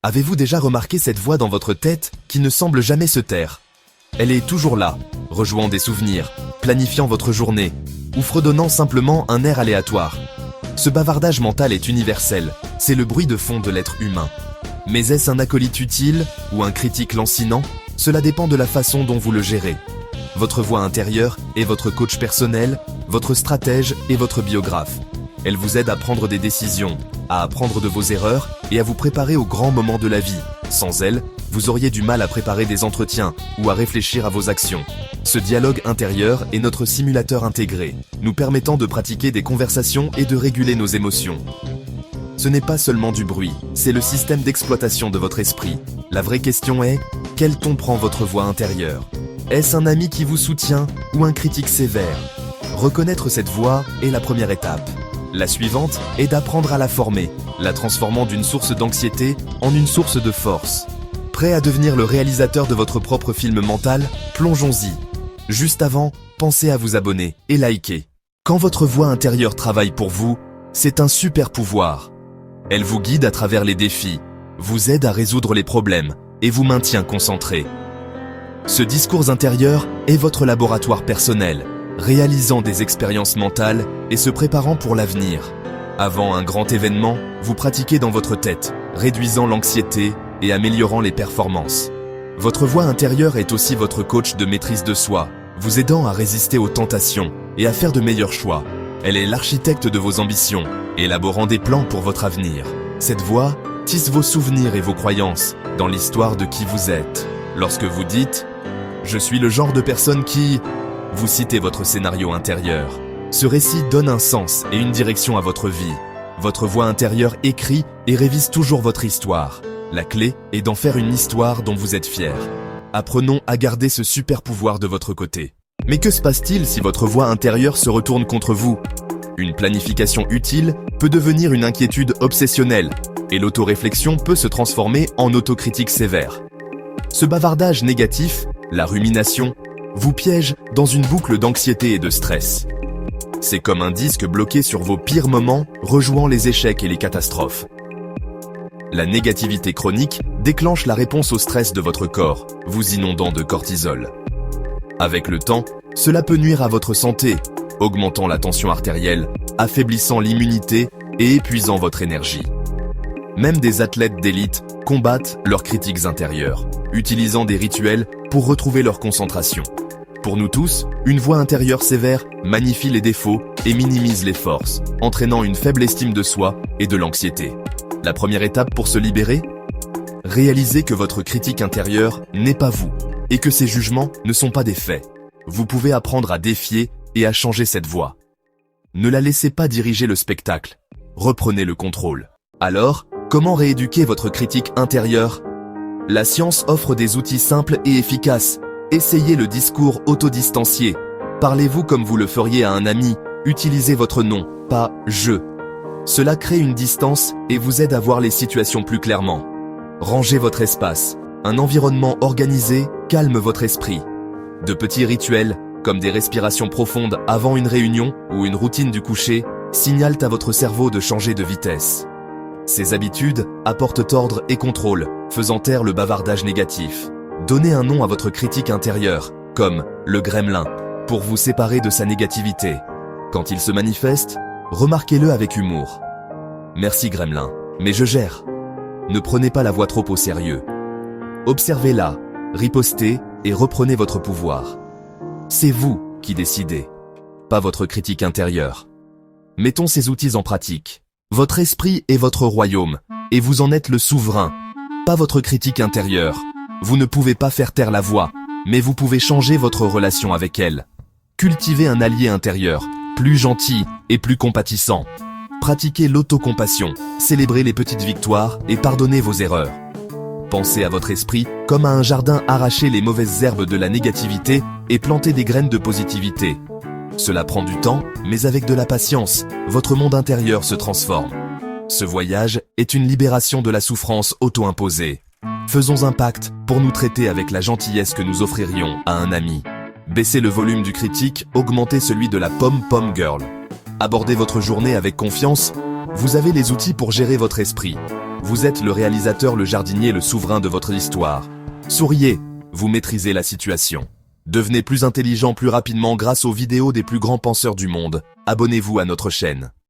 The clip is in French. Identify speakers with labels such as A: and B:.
A: Avez-vous déjà remarqué cette voix dans votre tête qui ne semble jamais se taire? Elle est toujours là, rejouant des souvenirs, planifiant votre journée, ou fredonnant simplement un air aléatoire. Ce bavardage mental est universel, c'est le bruit de fond de l'être humain. Mais est-ce un acolyte utile ou un critique lancinant? Cela dépend de la façon dont vous le gérez. Votre voix intérieure est votre coach personnel, votre stratège et votre biographe. Elle vous aide à prendre des décisions, à apprendre de vos erreurs et à vous préparer aux grands moments de la vie. Sans elle, vous auriez du mal à préparer des entretiens ou à réfléchir à vos actions. Ce dialogue intérieur est notre simulateur intégré, nous permettant de pratiquer des conversations et de réguler nos émotions. Ce n'est pas seulement du bruit, c'est le système d'exploitation de votre esprit. La vraie question est, quel ton prend votre voix intérieure? Est-ce un ami qui vous soutient ou un critique sévère? Reconnaître cette voix est la première étape. La suivante est d'apprendre à la former, la transformant d'une source d'anxiété en une source de force. Prêt à devenir le réalisateur de votre propre film mental? Plongeons-y. Juste avant, pensez à vous abonner et liker. Quand votre voix intérieure travaille pour vous, c'est un super pouvoir. Elle vous guide à travers les défis, vous aide à résoudre les problèmes et vous maintient concentré. Ce discours intérieur est votre laboratoire personnel, réalisant des expériences mentales et se préparant pour l'avenir. Avant un grand événement, vous pratiquez dans votre tête, réduisant l'anxiété et améliorant les performances. Votre voix intérieure est aussi votre coach de maîtrise de soi, vous aidant à résister aux tentations et à faire de meilleurs choix. Elle est l'architecte de vos ambitions, élaborant des plans pour votre avenir. Cette voix tisse vos souvenirs et vos croyances dans l'histoire de qui vous êtes. Lorsque vous dites « Je suis le genre de personne qui… », vous citez votre scénario intérieur. Ce récit donne un sens et une direction à votre vie. Votre voix intérieure écrit et révise toujours votre histoire. La clé est d'en faire une histoire dont vous êtes fier. Apprenons à garder ce super pouvoir de votre côté. Mais que se passe-t-il si votre voix intérieure se retourne contre vous? Une planification utile peut devenir une inquiétude obsessionnelle et l'autoréflexion peut se transformer en autocritique sévère. Ce bavardage négatif, la rumination, vous piège dans une boucle d'anxiété et de stress. C'est comme un disque bloqué sur vos pires moments, rejouant les échecs et les catastrophes. La négativité chronique déclenche la réponse au stress de votre corps, vous inondant de cortisol. Avec le temps, cela peut nuire à votre santé, augmentant la tension artérielle, affaiblissant l'immunité et épuisant votre énergie. Même des athlètes d'élite combattent leurs critiques intérieures, utilisant des rituels pour retrouver leur concentration. Pour nous tous, une voix intérieure sévère magnifie les défauts et minimise les forces, entraînant une faible estime de soi et de l'anxiété. La première étape pour se libérer? Réalisez que votre critique intérieure n'est pas vous, et que ces jugements ne sont pas des faits. Vous pouvez apprendre à défier et à changer cette voix. Ne la laissez pas diriger le spectacle. Reprenez le contrôle. Alors, comment rééduquer votre critique intérieure? La science offre des outils simples et efficaces. Essayez le discours autodistancié. Parlez-vous comme vous le feriez à un ami. Utilisez votre nom, pas « je ». Cela crée une distance et vous aide à voir les situations plus clairement. Rangez votre espace. Un environnement organisé calme votre esprit. De petits rituels, comme des respirations profondes avant une réunion ou une routine du coucher, signalent à votre cerveau de changer de vitesse. Ces habitudes apportent ordre et contrôle, faisant taire le bavardage négatif. Donnez un nom à votre critique intérieure, comme le gremlin, pour vous séparer de sa négativité. Quand il se manifeste, remarquez-le avec humour. Merci gremlin, mais je gère. Ne prenez pas la voix trop au sérieux. Observez-la, ripostez et reprenez votre pouvoir. C'est vous qui décidez, pas votre critique intérieure. Mettons ces outils en pratique. Votre esprit est votre royaume, et vous en êtes le souverain, pas votre critique intérieure. Vous ne pouvez pas faire taire la voix, mais vous pouvez changer votre relation avec elle. Cultivez un allié intérieur, plus gentil et plus compatissant. Pratiquez l'autocompassion, célébrez les petites victoires et pardonnez vos erreurs. Pensez à votre esprit comme à un jardin, arrachez les mauvaises herbes de la négativité et plantez des graines de positivité. Cela prend du temps, mais avec de la patience, votre monde intérieur se transforme. Ce voyage est une libération de la souffrance auto-imposée. Faisons un pacte pour nous traiter avec la gentillesse que nous offririons à un ami. Baissez le volume du critique, augmentez celui de la pom-pom girl. Abordez votre journée avec confiance, vous avez les outils pour gérer votre esprit. Vous êtes le réalisateur, le jardinier, le souverain de votre histoire. Souriez, vous maîtrisez la situation. Devenez plus intelligent plus rapidement grâce aux vidéos des plus grands penseurs du monde. Abonnez-vous à notre chaîne.